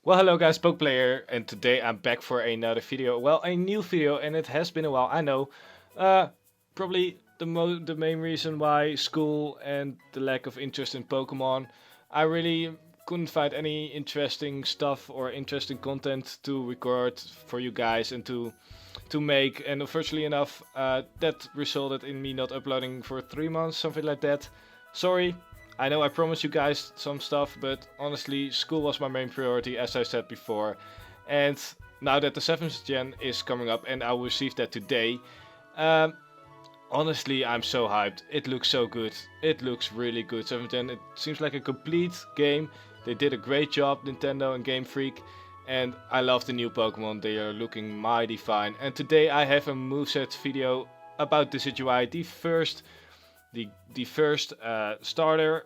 Well, hello guys, PokePlayer, and today I'm back for another video. Well, a new video, and it has been a while, I know. Uh, Probably the main reason why school and the lack of interest in Pokemon. I really couldn't find any interesting stuff or interesting content to record for you guys and to make. And unfortunately enough, that resulted in me not uploading for 3 months, something like that. Sorry, I know I promised you guys some stuff, but honestly, school was my main priority, as I said before. And now that the 7th gen is coming up and I will receive that today, um, honestly, I'm so hyped. It looks so good. It looks really good. 7th gen, it seems like a complete game. They did a great job, Nintendo and Game Freak. And I love the new Pokemon. They are looking mighty fine. And today I have a moveset video about Decidueye, the first starter,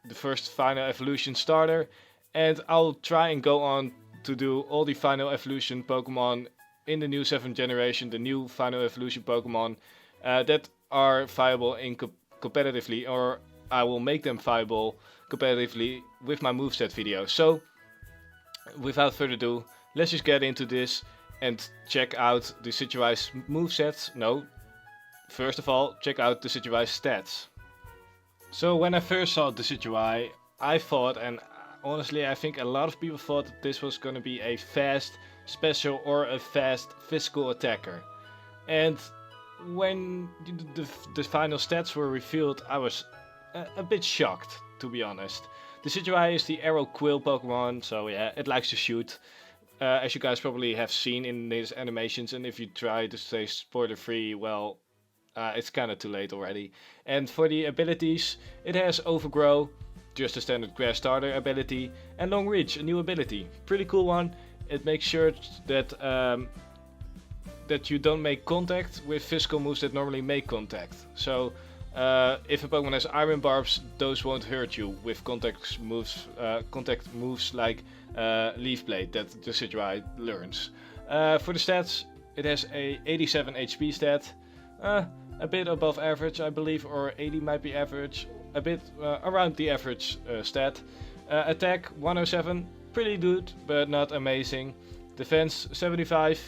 the first final evolution starter, and I'll try and go on to do all the final evolution Pokemon in the new 7th generation, the new final evolution Pokemon that are viable in competitively, or I will make them viable competitively with my moveset video. So, without further ado, let's just get into this and check out the Decidueye's movesets. No, first of all, check out the Decidueye's stats. So when I first saw Decidueye, I thought, and honestly I think a lot of people thought that this was going to be a fast special or a fast physical attacker. And when the final stats were revealed, I was a bit shocked, to be honest. Decidueye is the arrow quill Pokemon, so yeah, it likes to shoot. As you guys probably have seen in these animations, and if you try to stay spoiler free, well, it's kinda too late already. And for the abilities, it has Overgrow, just a standard grass starter ability, and Long Reach, a new ability. Pretty cool one. It makes sure that that you don't make contact with physical moves that normally make contact. So if a Pokemon has Iron Barbs, those won't hurt you with contact moves like Leaf Blade that the Decidueye learns. For the stats, it has a 87 HP stat. A bit above average, I believe, or 80 might be average. A bit around the average stat. Attack 107, pretty good, but not amazing. Defense 75,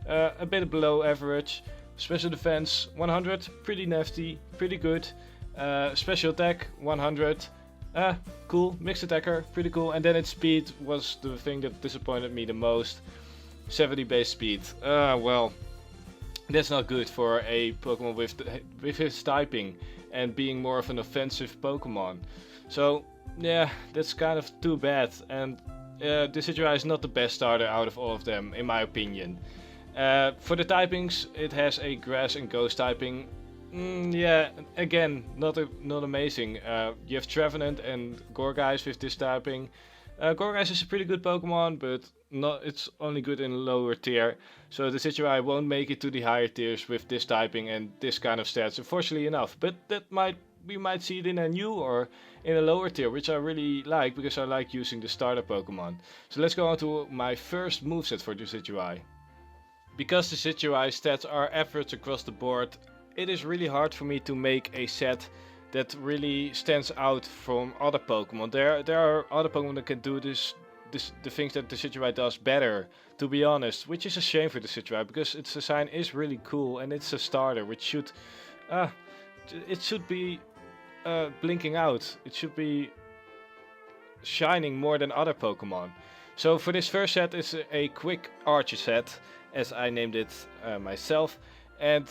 a bit below average. Special defense 100, pretty nifty, pretty good. Special attack 100, cool. Mixed attacker, pretty cool. And then its speed was the thing that disappointed me the most. 70 base speed. Well, that's not good for a Pokemon with his typing and being more of an offensive Pokemon. So yeah, that's kind of too bad. And Decidueye is not the best starter out of all of them, in my opinion. For the typings, it has a Grass and Ghost typing. Yeah, again, not amazing. You have Trevenant and Gourgeist with this typing. Gourgeist is a pretty good Pokemon, but it's only good in lower tier. So the Decidueye won't make it to the higher tiers with this typing and this kind of stats, unfortunately enough. But we might see it in a new or in a lower tier, which I really like because I like using the starter Pokemon. So let's go on to my first moveset for the Decidueye. Because the Decidueye stats are average across the board, it is really hard for me to make a set that really stands out from other Pokemon. There are other Pokemon that can do the things that the Decidueye does better, to be honest, which is a shame for the Decidueye because its design is really cool and it's a starter which should be blinking out. It should be shining more than other Pokemon. So for this first set, it's a quick Archer set, as I named it myself, and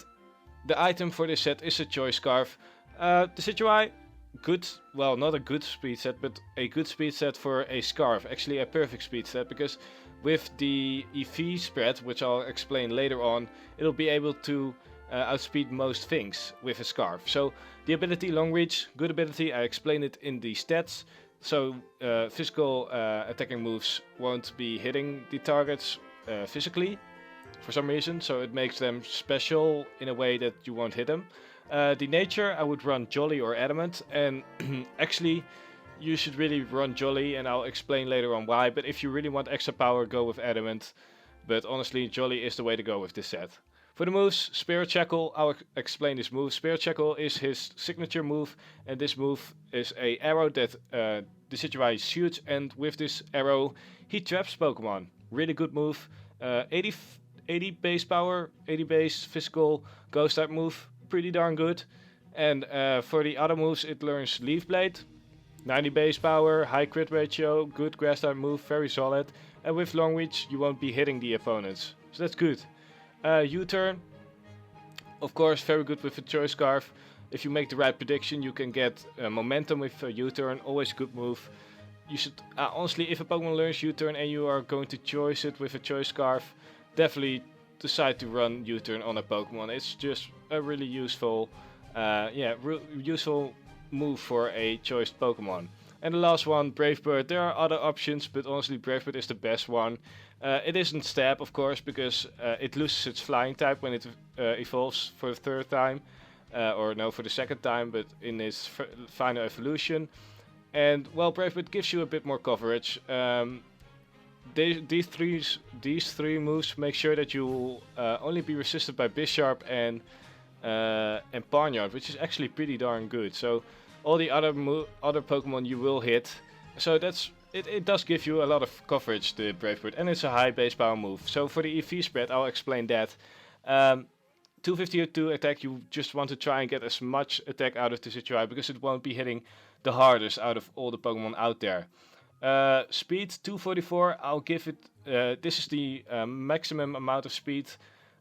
the item for this set is a Choice Scarf. The Decidueye, good, well, not a good speed set, but a good speed set for a Scarf. Actually a perfect speed set, because with the EV spread, which I'll explain later on, it'll be able to outspeed most things with a Scarf. So the ability Long Reach, good ability, I explained it in the stats. So physical attacking moves won't be hitting the targets physically for some reason, so it makes them special in a way that you won't hit them. The nature, I would run Jolly or Adamant, and actually you should really run Jolly, and I'll explain later on why, but if you really want extra power, go with Adamant. But honestly, Jolly is the way to go with this set. For the moves, Spirit Shackle, I'll explain this move. Spirit Shackle is his signature move, and this move is a arrow that Decidueye shoots, and with this arrow, he traps Pokemon. Really good move. 80 base power, 80 base physical ghost type move, pretty darn good. And for the other moves, it learns Leaf Blade, 90 base power, high crit ratio, good grass type move, very solid. And with long reach, you won't be hitting the opponents, so that's good. U-turn, of course, very good with a Choice Scarf. If you make the right prediction, you can get momentum with a U-turn, always a good move. You should, honestly, if a Pokemon learns U-turn and you are going to choice it with a Choice Scarf, definitely decide to run U-turn on a Pokemon. It's just a really useful, useful move for a choiced Pokemon. And the last one, Brave Bird. There are other options, but honestly, Brave Bird is the best one. It isn't Stab, of course, because it loses its flying type when it evolves for the third time. Or no, for the second time, but in its final evolution. And, well, Brave Bird gives you a bit more coverage. These three moves make sure that you will only be resisted by Bisharp and Barnyard, which is actually pretty darn good. So all the other Pokemon you will hit. So it does give you a lot of coverage, the Brave Bird, and it's a high base power move. So for the EV spread, I'll explain that. 252 attack, you just want to try and get as much attack out of the Decidueye because it won't be hitting the hardest out of all the Pokemon out there. Speed 244, I'll give it, this is the maximum amount of speed.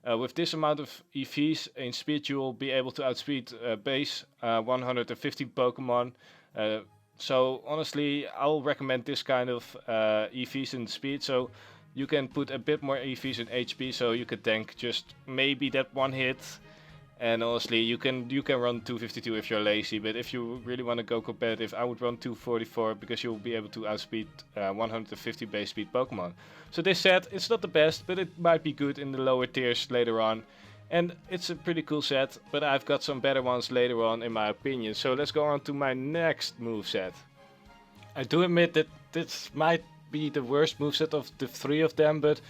With this amount of EVs in speed, you will be able to outspeed base 150 Pokemon. So honestly, I'll recommend this kind of EVs in speed. So you can put a bit more EVs in HP, so you can tank just maybe that one hit. And honestly, you can run 252 if you're lazy, but if you really want to go competitive, I would run 244 because you'll be able to outspeed 150 base speed Pokemon. So this set, it's not the best, but it might be good in the lower tiers later on. And it's a pretty cool set, but I've got some better ones later on in my opinion. So let's go on to my next moveset. I do admit that this might be the worst moveset of the three of them, but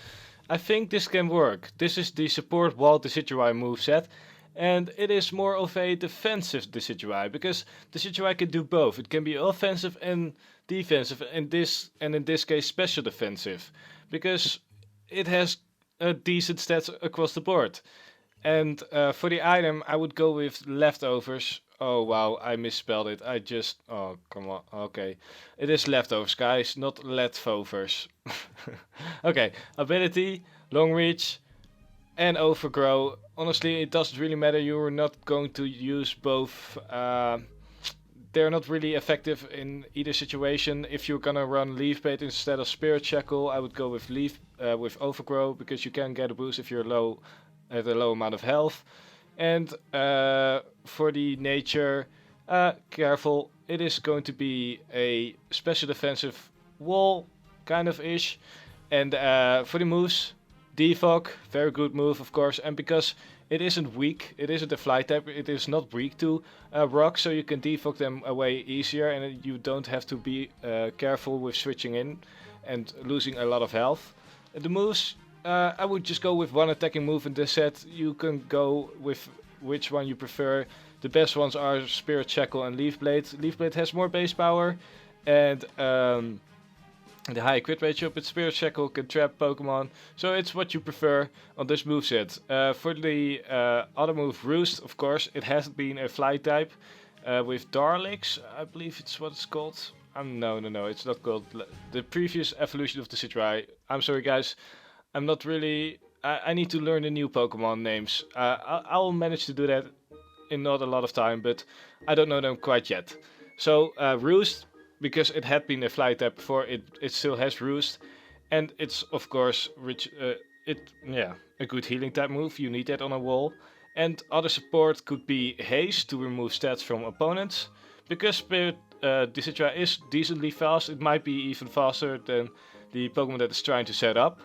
I think this can work. This is the Support Wall Decidueye moveset. And it is more of a defensive Decidueye, because Decidueye can do both. It can be offensive and defensive, and in this case special defensive, because it has decent stats across the board. And for the item, I would go with Leftovers. Oh wow, I misspelled it. Oh come on, okay. It is Leftovers, guys, not Leftovers. Okay, ability, Long Reach, and Overgrow. Honestly, it doesn't really matter. You're not going to use both. They're not really effective in either situation. If you're gonna run Leaf Bait instead of Spirit Shackle, I would go with with Overgrow, because you can get a boost if you're at a low amount of health. And for the nature, careful. It is going to be a special defensive wall kind of ish. And for the moves, Defog, very good move, of course, and because it isn't weak, it isn't a fly type, it is not weak to rock, so you can defog them away easier, and you don't have to be careful with switching in and losing a lot of health. The moves, I would just go with one attacking move in this set. You can go with which one you prefer. The best ones are Spirit Shackle and Leaf Blade. Leaf Blade has more base power and the high crit ratio, but Spirit Shackle can trap Pokemon, so it's what you prefer on this moveset. For the other move, Roost, of course, it has been a fly type with Darlix, I believe it's what it's called. No, it's not called. The previous evolution of the Decidueye. I'm sorry, guys. I'm not really. I need to learn the new Pokemon names. I'll manage to do that in not a lot of time, but I don't know them quite yet. So Roost, because it had been a fly type before, it still has Roost, and it's of course a good healing type move. You need that on a wall. And other support could be Haste to remove stats from opponents, because Spirit Decidueye is decently fast. It might be even faster than the Pokemon that is trying to set up,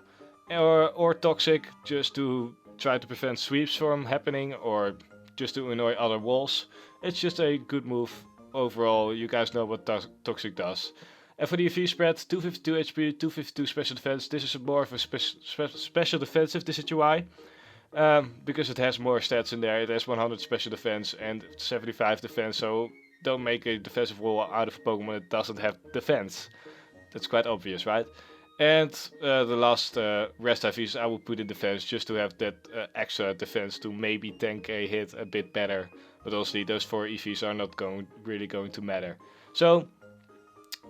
or Toxic, just to try to prevent sweeps from happening, or just to annoy other walls. It's just a good move. Overall, you guys know what Toxic does. And for the EV spread, 252 HP, 252 special defense. This is more of a special defensive Decidueye. because it has more stats in there. It has 100 special defense and 75 defense, so don't make a defensive wall out of a Pokemon that doesn't have defense. That's quite obvious, right? And the last rest IVs I will put in defense just to have that extra defense to maybe tank a hit a bit better. But honestly, those 4 EVs are not really going to matter. So,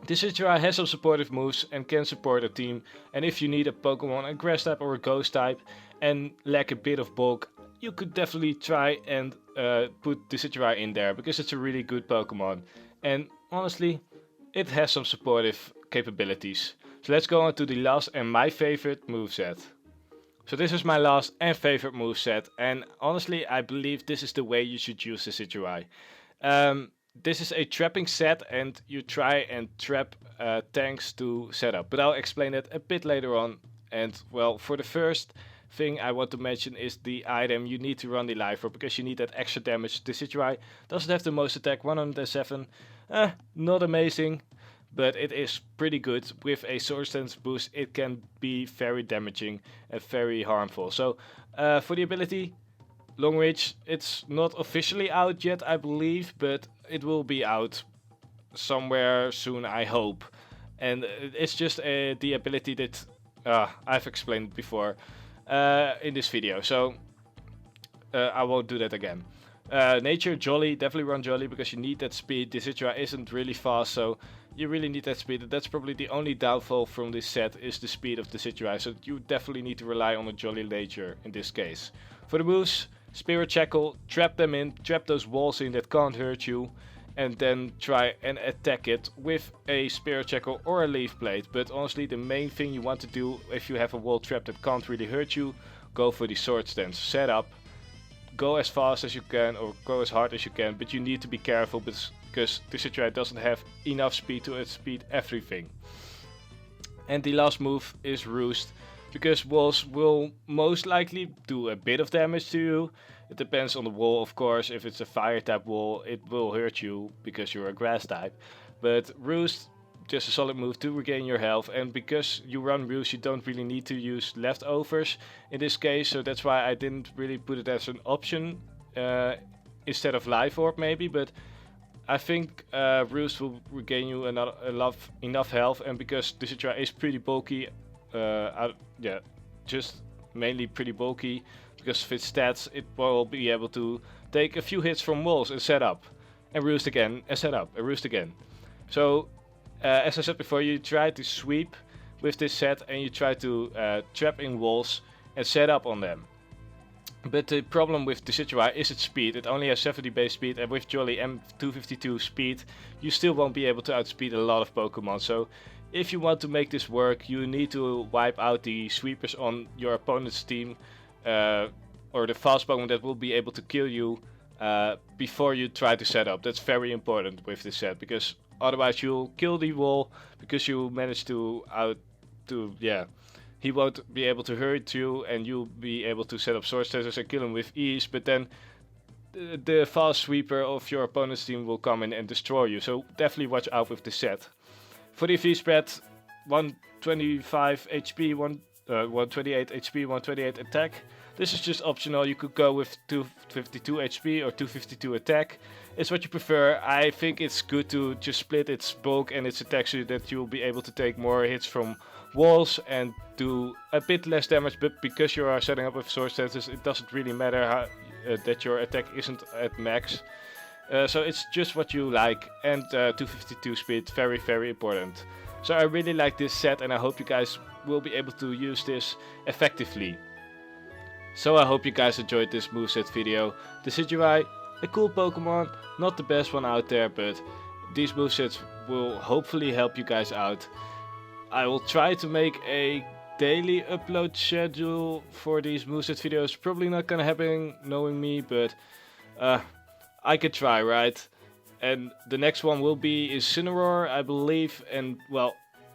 Decidueye has some supportive moves and can support a team. And if you need a Pokemon, a Grass type or a Ghost type, and lack a bit of bulk, you could definitely try and put Decidueye in there, because it's a really good Pokemon. And honestly, it has some supportive capabilities. So let's go on to the last and my favorite moveset. So this is my last and favorite moveset, and honestly I believe this is the way you should use the Decidueye. This is a trapping set, and you try and trap tanks to set up, but I'll explain that a bit later on. And well, for the first thing I want to mention is the item you need to run the life for, because you need that extra damage. The Decidueye doesn't have the most attack, 107, not amazing, but it is pretty good. With a sword stance boost, it can be very damaging and very harmful. So for the ability, long reach, it's not officially out yet, I believe, but it will be out somewhere soon, I hope. And it's just the ability that I've explained before in this video, so I won't do that again. Nature, Jolly, definitely run Jolly because you need that speed. Decidueye isn't really fast, so you really need that speed. That's probably the only downfall from this set, is the speed of Decidueye, so you definitely need to rely on a Jolly Nature in this case. For the moves, Spirit Shackle, trap them in, trap those walls in that can't hurt you, and then try and attack it with a Spirit Shackle or a Leaf Blade. But honestly, the main thing you want to do if you have a wall trap that can't really hurt you, go for the Sword Stance. Set up, go as fast as you can or go as hard as you can, but you need to be careful because Decidueye doesn't have enough speed to outspeed everything. And the last move is Roost, because walls will most likely do a bit of damage to you. It depends on the wall, of course. If it's a fire type wall, it will hurt you because you're a grass type. But Roost, just a solid move to regain your health, and because you run Roost, you don't really need to use leftovers in this case, so that's why I didn't really put it as an option instead of Life Orb maybe, but I think Roost will regain you enough health, and because Decidueye is pretty bulky, just mainly pretty bulky, because of its stats, it will be able to take a few hits from walls and set up, and Roost again, and set up, and Roost again. So, as I said before, you try to sweep with this set, and you try to trap in walls and set up on them. But the problem with Decidueye is its speed. It only has 70 base speed, and with Jolly and 252 speed, you still won't be able to outspeed a lot of Pokemon. So, if you want to make this work, you need to wipe out the sweepers on your opponent's team, or the fast Pokemon that will be able to kill you before you try to set up. That's very important with this set, because otherwise you'll kill the wall because you managed to he won't be able to hurt you, and you'll be able to set up Sword Stances and kill him with ease, but then the fast sweeper of your opponent's team will come in and destroy you. So definitely watch out with this set. For the V spread, 125 HP, 128 HP, 128 attack. This is just optional. You could go with 252 HP or 252 attack. It's what you prefer. I think it's good to just split its bulk and its attack so that you'll be able to take more hits from walls and do a bit less damage, but because you are setting up with Sword Stances, it doesn't really matter how, that your attack isn't at max. So it's just what you like, and 252 speed, very, very important. So I really like this set, and I hope you guys will be able to use this effectively. So I hope you guys enjoyed this moveset video. Decidueye, a cool Pokemon, not the best one out there, but these movesets will hopefully help you guys out. I will try to make a daily upload schedule for these moveset videos. Probably not gonna happen knowing me, but I could try, right? And the next one will be Incineroar, I believe, and well,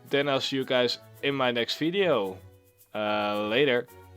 then I'll see you guys in my next video. Later.